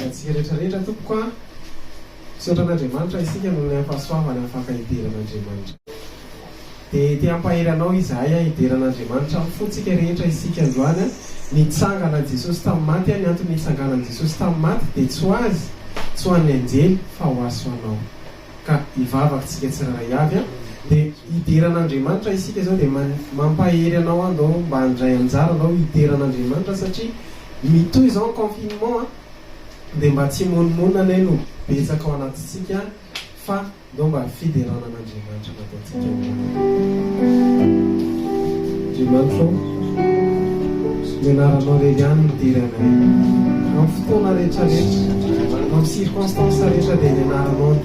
antsika rehetrarehetra tokoa misotran'Andriamanitra isika no ny ampahasoavana afaka hidiran'Andriamanitra. Dia te hampaheranao izahay hidiran'Andriamanitra amin'ny fotsika rehetra isika androany nitsangana Jesosy tamin'ny maty ny antony nitsanganan Jesosy tamin'ny maty dia tsy ho azy, tsy ho an'ny anjely fa ho aso anao. Ka hivavakantsika tsiraray avy dia hidiran'Andriamanitra isika izao dia mampahery anao andao mba handray anjara anao hidiran'Andriamanitra satria mitoy izao ny confinement dia mba tsy monimona anay no betsaka ao anatintsika fa ndao mba fideranan'Andriamanitra nataontsika Andriamanitra mianaranao rery ihany midiranay amin'ny fotoana rehetrarehetra amin'ny circonstance rehetra dia mianaranao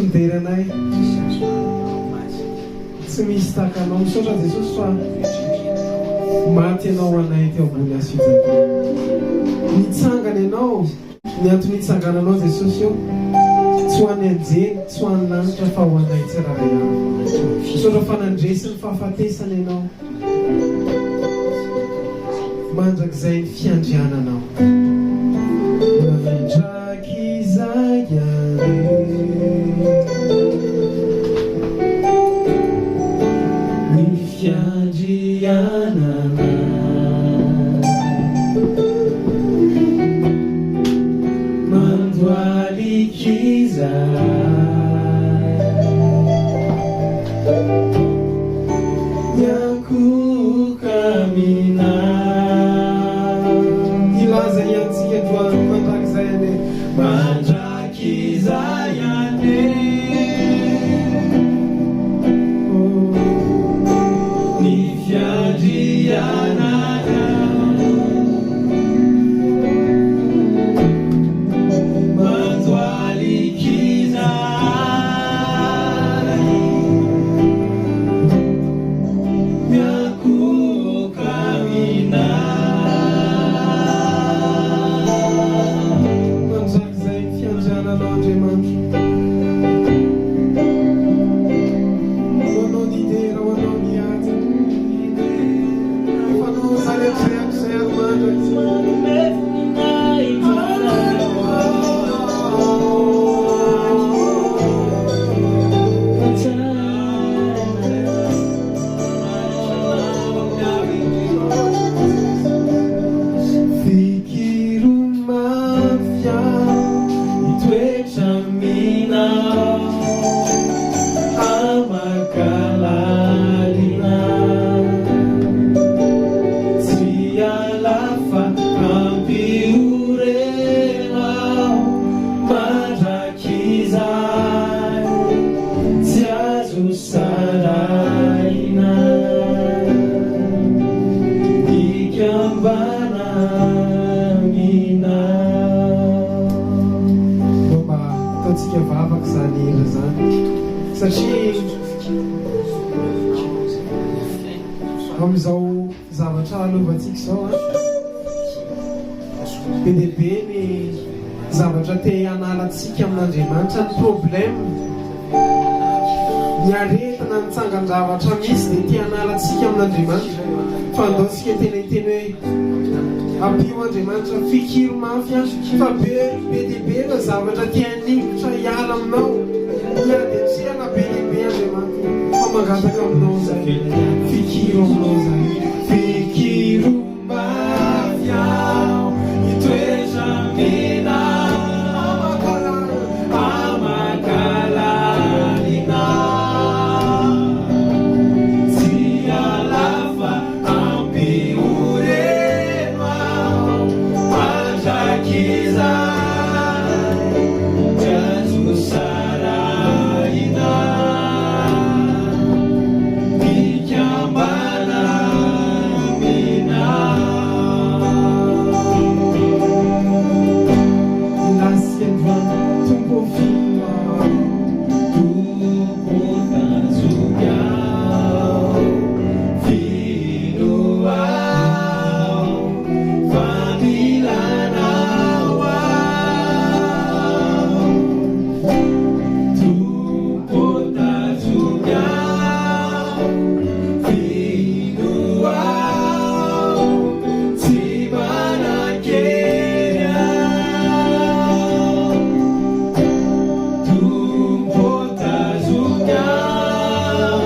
midiranay tsy misy takanao misaotra Jesosy fa maty ianao anay teo ambony asojako nitsangana ianao ny antony nitsangananao Jesosy io tsy ho any anjely tsy ho any lanitra fa ho anay tsiraray avy misaotra fanandresy ny fahafatesana ianao mandrakizay ny fiandriananao mandrakizay Mandwali kiza antsika vavaka izany hira zany satria amin'izao zavatra alovantsika izao be dia be ny zavatra te hanalantsika amin'Andriamanitra. Ny problème ny aretina ny tsangan-javatra misy dia te hanalantsika amin'Andriamanitra fa andaontsika tena hiteny hoe ampio Andriamanitra fikiro mafy fa be dia be ny zavatra te hanikotra hiala aminao hiadetrehana be dia be Andriamanitra fa mangataka aminao zay fikiro aminao zay fikiro mafy ao hitoetra mina amakalalina tsy alafa ampioreno atrakiza jazo saraina mikambana mina nascevano tumbo fino tumbo tanzugal fino ao família não tumbo tanzugal fino ao semana queira tumbo tanzugal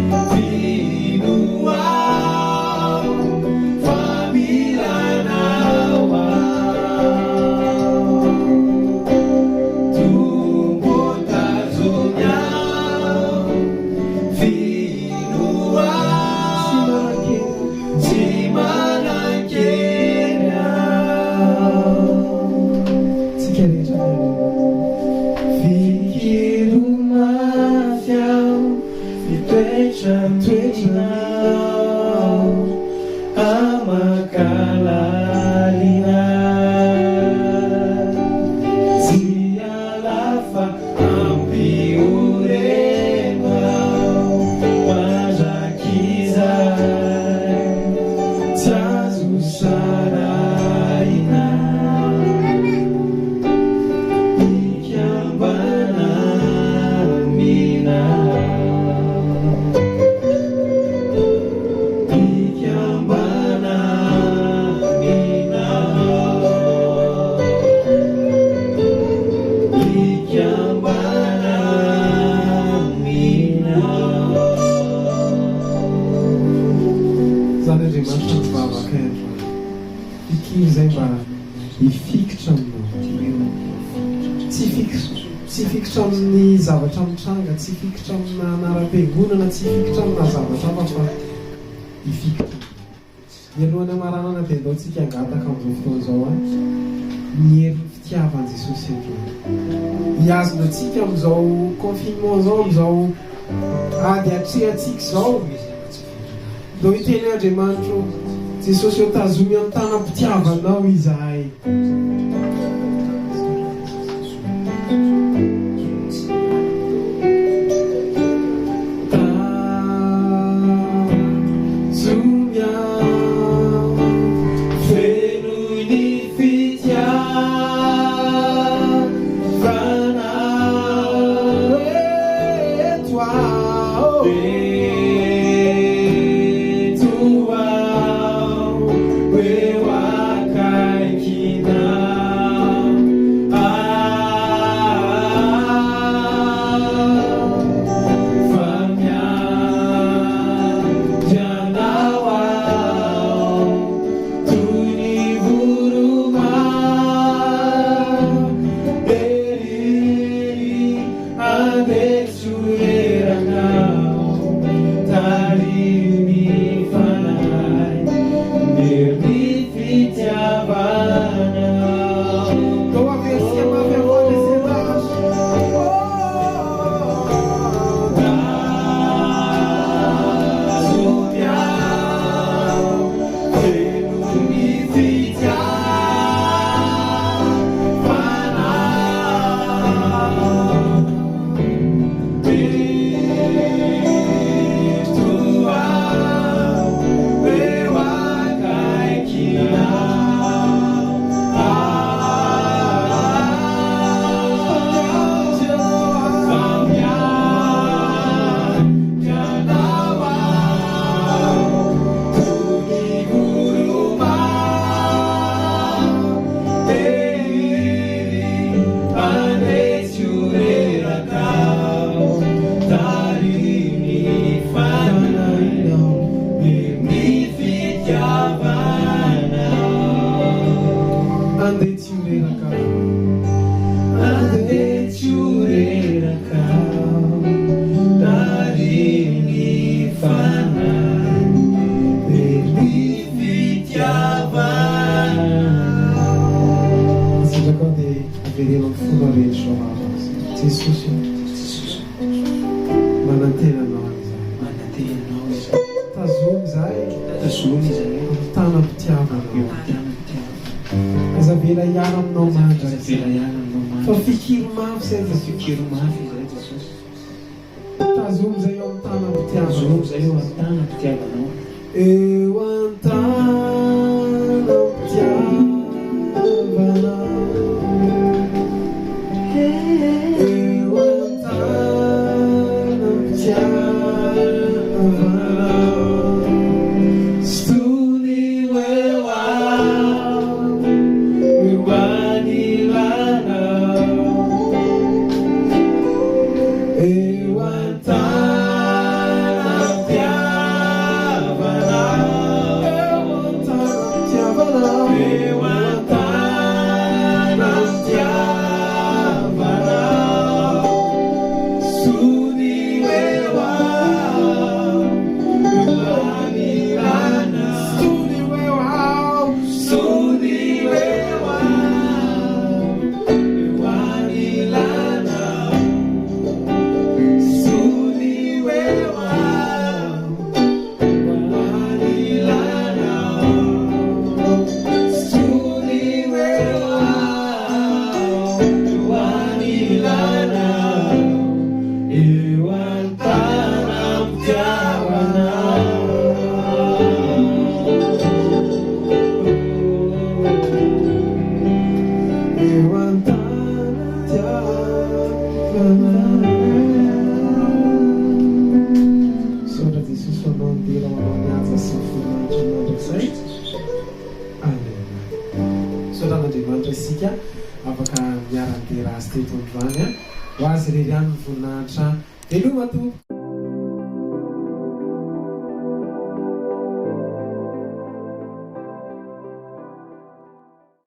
fino ao família não tumbo tanzugal fino ao semana queira se querer fikiro mafy ao hitoetra aminao amakalalina tsy alafa ampioreno mandrakizay tsy azo saraina ikambana mina ikambana mina ikambana mina zany Andriamanitra mivavaka eto fikiro zay mba hifikitra aminao tsy fikitra amin'ny zavatra mitranga tsy fikitra amina anaram-piangonana tsy fikitra amina zavatra hafa fa hifikitra mialohan'ny amaranana dia andaontsika hangataka amin'izao fotoan'izao ny herin'ny fitiavan'i Jesosy eto hiazona antsika amin'izao confinement zao amin'izao ady atrehantsika izao do hiteny Andriamanitra Jesosy eo tazomy amin'ny tanam-pitiavanao izahay eu acai que afaka miaranterazy teto androany a ho azy rery any voninahitra veloha matompo